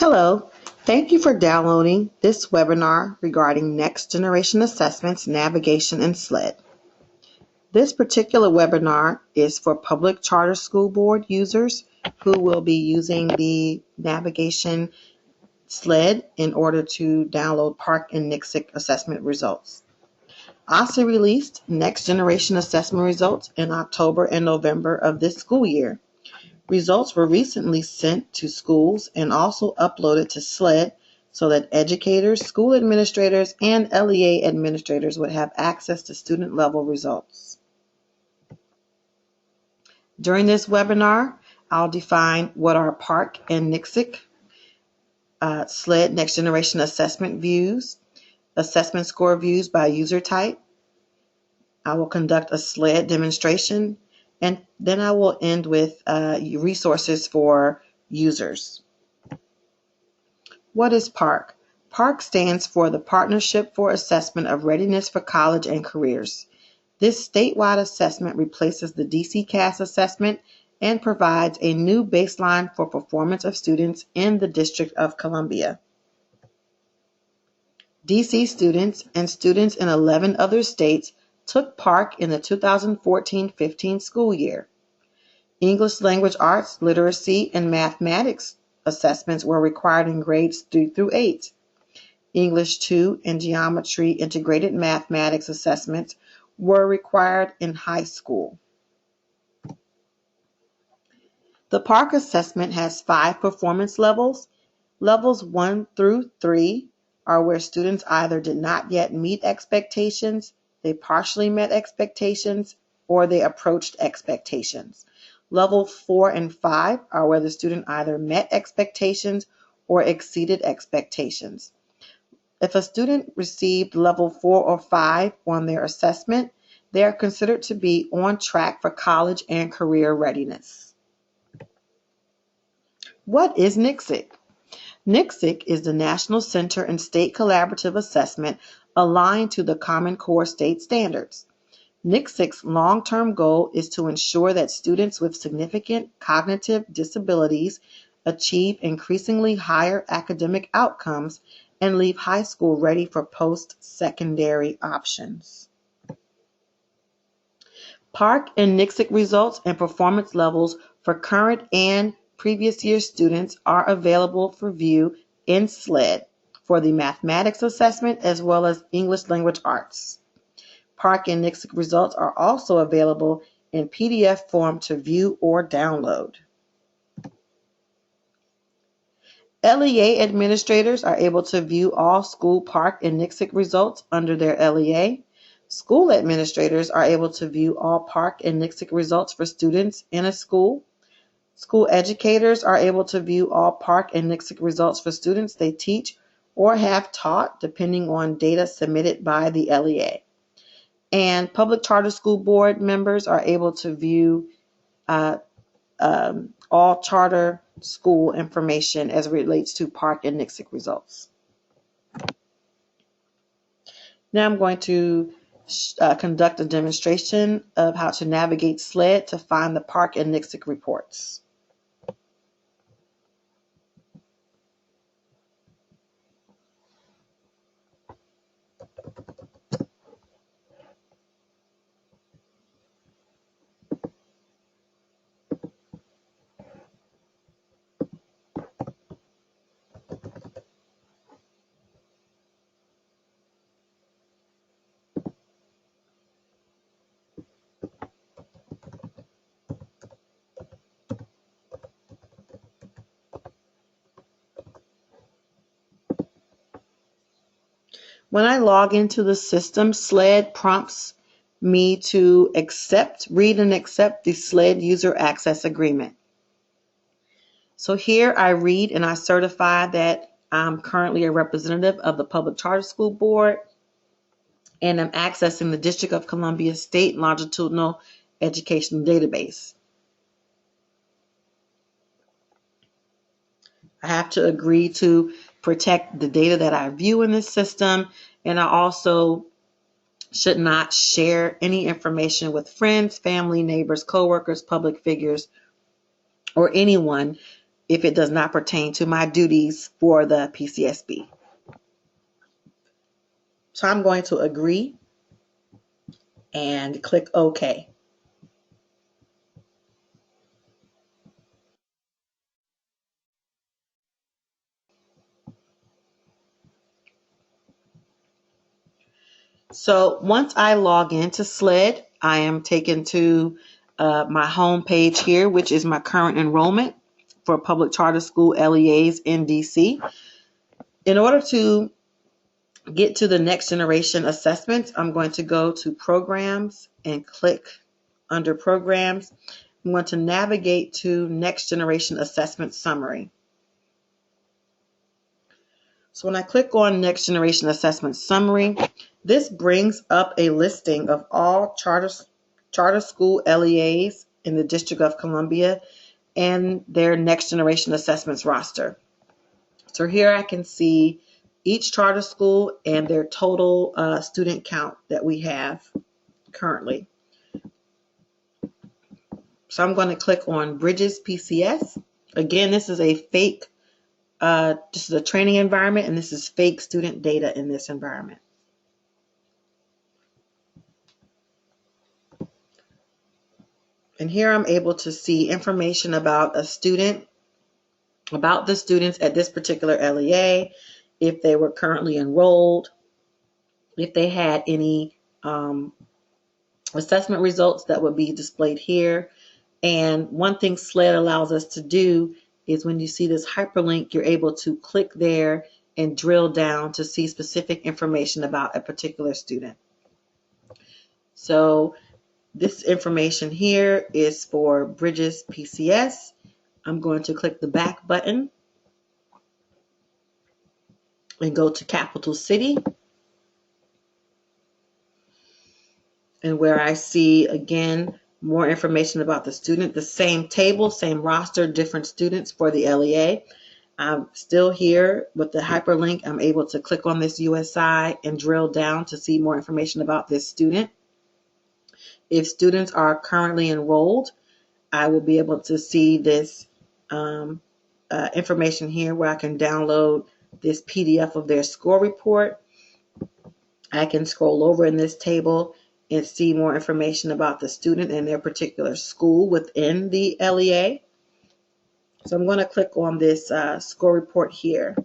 Hello, thank you for downloading this webinar regarding Next Generation Assessments, Navigation, and SLED. This particular webinar is for public charter school board users who will be using the Navigation SLED in order to download PARCC and NCSEC assessment results. ASA released Next Generation Assessment results in October and November of this school year. Results were recently sent to schools and also uploaded to SLED so that educators, school administrators, and LEA administrators would have access to student-level results. During this webinar, I'll define what are PARCC and NCSEC, SLED Next Generation Assessment Views, assessment score views by user type. I will conduct a SLED demonstration, and then I will end with resources for users. What is PARCC? PARCC stands for the Partnership for Assessment of Readiness for College and Careers. This statewide assessment replaces the DC CAS assessment and provides a new baseline for performance of students in the District of Columbia. DC students and students in 11 other states took PARCC in the 2014-15 school year. English language arts, literacy, and mathematics assessments were required in grades 3 through 8. English 2 and geometry integrated mathematics assessments were required in high school. The PARCC assessment has 5 performance levels. Levels 1 through 3 are where students either did not yet meet expectations, they partially met expectations, or they approached expectations. Level 4 and 5 are where the student either met expectations or exceeded expectations. If a student received level 4 or 5 on their assessment, they are considered to be on track for college and career readiness. What is NCSEC? NCSEC is the National Center and State Collaborative Assessment aligned to the Common Core state standards. NCSEC's long-term goal is to ensure that students with significant cognitive disabilities achieve increasingly higher academic outcomes and leave high school ready for post-secondary options. PARCC and NCSEC results and performance levels for current and previous year students are available for view in SLED for the mathematics assessment as well as English language arts. PARCC and NCSEC results are also available in PDF form to view or download. LEA administrators are able to view all school PARCC and NCSEC results under their LEA. School administrators are able to view all PARCC and NCSEC results for students in a school. School educators are able to view all PARCC and NCSEC results for students they teach or have taught, depending on data submitted by the LEA. And public charter school board members are able to view all charter school information as it relates to PARCC and NCSEC results. Now I'm going to conduct a demonstration of how to navigate SLED to find the PARCC and NCSEC reports. When I log into the system, SLED prompts me to read and accept the SLED User Access Agreement. So here I read and I certify that I'm currently a representative of the Public Charter School Board and I'm accessing the District of Columbia State Longitudinal Educational Database. I have to agree to protect the data that I view in this system, and I also should not share any information with friends, family, neighbors, coworkers, public figures, or anyone if it does not pertain to my duties for the PCSB. So I'm going to agree and click OK. So once I log into SLED, I am taken to my home page here, which is my current enrollment for public charter school LEAs in DC. In order to get to the next generation assessments, I'm going to go to programs and click under programs. I'm going to navigate to next generation assessment summary. So when I click on next generation assessment summary, this brings up a listing of all charter school LEAs in the District of Columbia and their next generation assessments roster. So here I can see each charter school and their total student count that we have currently. So I'm going to click on Bridges PCS. Again, this is a fake, this is a training environment, and this is fake student data in this environment. And here I'm able to see information about a student, about the students at this particular LEA, if they were currently enrolled, if they had any assessment results that would be displayed here. And one thing SLED allows us to do is when you see this hyperlink, you're able to click there and drill down to see specific information about a particular student. So this information here is for Bridges PCS. I'm going to click the back button and go to Capital City. And where I see, again, more information about the student, the same table, same roster, different students for the LEA. I'm still here with the hyperlink. I'm able to click on this USI and drill down to see more information about this student. If students are currently enrolled, I will be able to see this information here where I can download this PDF of their score report. I can scroll over in this table and see more information about the student and their particular school within the LEA. So I'm going to click on this score report here.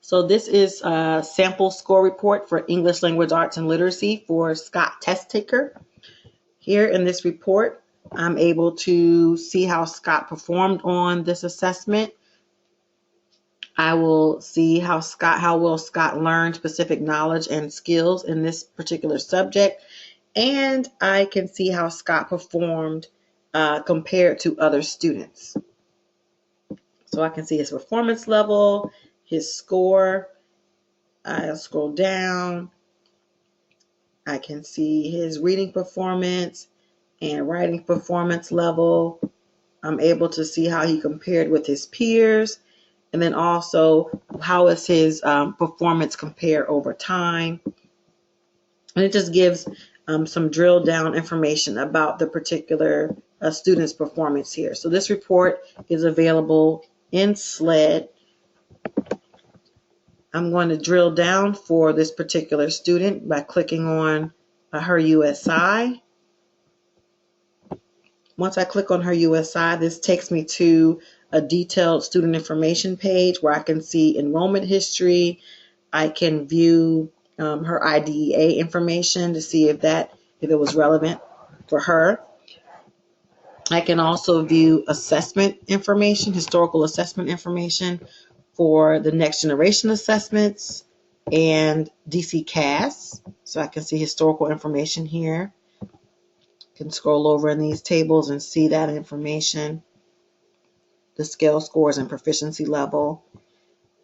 So this is a sample score report for English Language Arts and Literacy for Scott Test Taker. Here in this report, I'm able to see how Scott performed on this assessment. I will see how well Scott learned specific knowledge and skills in this particular subject, and I can see how Scott performed compared to other students. So I can see his performance level, his score. I'll scroll down. I can see his reading performance and writing performance level. I'm able to see how he compared with his peers. And then also, how is his performance compare over time? And it just gives some drill down information about the particular student's performance here. So this report is available in SLED. I'm going to drill down for this particular student by clicking on her USI. Once I click on her USI, this takes me to a detailed student information page where I can see enrollment history. I can view her IDEA information to see if it was relevant for her. I can also view assessment information, historical assessment information for the next generation assessments and DC CAS. So I can see historical information here. Can scroll over in these tables and see that information, the scale scores and proficiency level.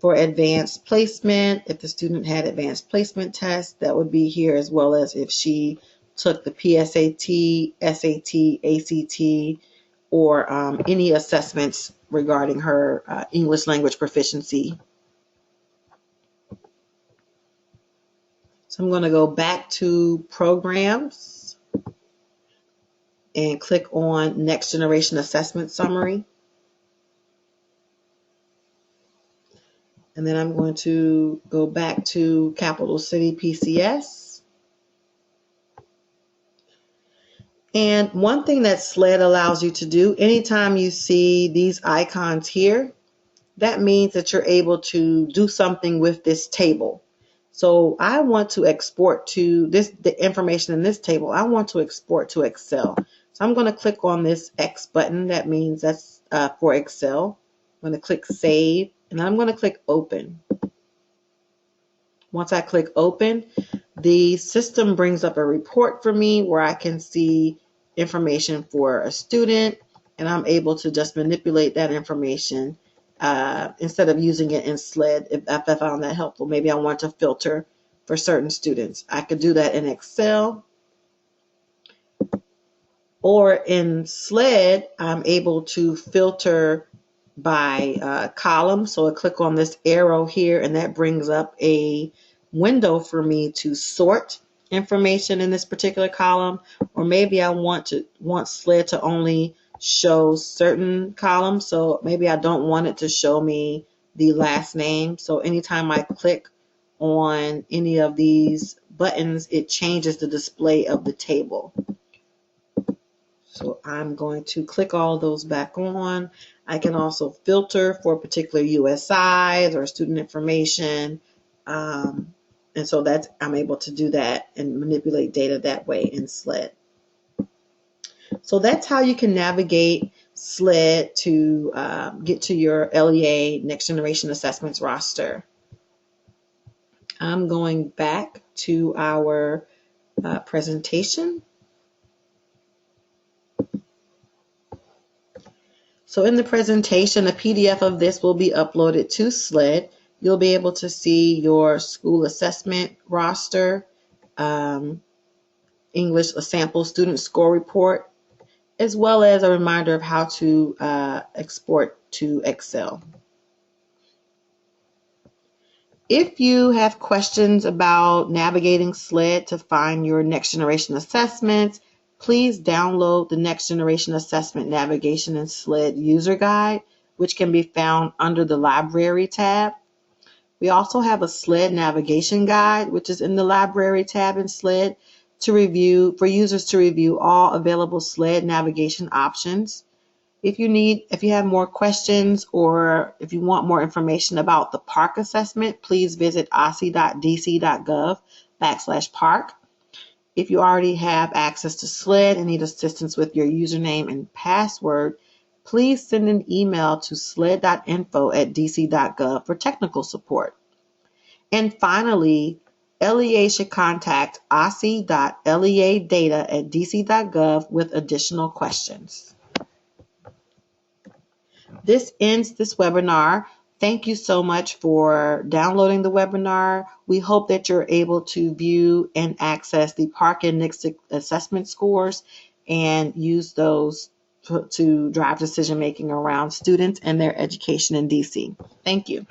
For advanced placement, if the student had advanced placement tests, that would be here, as well as if she took the PSAT, SAT, ACT, or any assessments regarding her English language proficiency. So I'm going to go back to Programs and click on Next Generation Assessment Summary. And then I'm going to go back to Capital City PCS. And one thing that SLED allows you to do, anytime you see these icons here, that means that you're able to do something with this table. So I want to export to the information in this table. I want to export to Excel. So I'm going to click on this X button. That means that's for Excel. I'm going to click Save, and I'm going to click Open. Once I click Open, the system brings up a report for me where I can see information for a student, and I'm able to just manipulate that information instead of using it in SLED. If I found that helpful, maybe I want to filter for certain students. I could do that in Excel, or in SLED, I'm able to filter by column. So I click on this arrow here, and that brings up a window for me to sort information in this particular column. Or maybe I want SLED to only show certain columns, so maybe I don't want it to show me the last name. So anytime I click on any of these buttons, it changes the display of the table. So I'm going to click all those back on. I can also filter for particular USIs or student information, and so I'm able to do that and manipulate data that way in SLED. So that's how you can navigate SLED to get to your LEA Next Generation Assessments roster. I'm going back to our presentation. So in the presentation, a PDF of this will be uploaded to SLED. You'll be able to see your school assessment roster, English, a sample student score report, as well as a reminder of how to export to Excel. If you have questions about navigating SLED to find your Next Generation Assessments, please download the Next Generation Assessment Navigation in SLED User Guide, which can be found under the Library tab. We also have a SLED Navigation Guide, which is in the Library tab in SLED, for users to review all available SLED navigation options. If you have more questions, or if you want more information about the PARCC assessment, please visit osce.dc.gov/PARCC. If you already have access to SLED and need assistance with your username and password, please send an email to sled.info@dc.gov for technical support. And finally, LEA should contact osce.leadata@dc.gov with additional questions. This ends this webinar. Thank you so much for downloading the webinar. We hope that you're able to view and access the PARCC and NCSC assessment scores and use those to drive decision making around students and their education in DC. Thank you.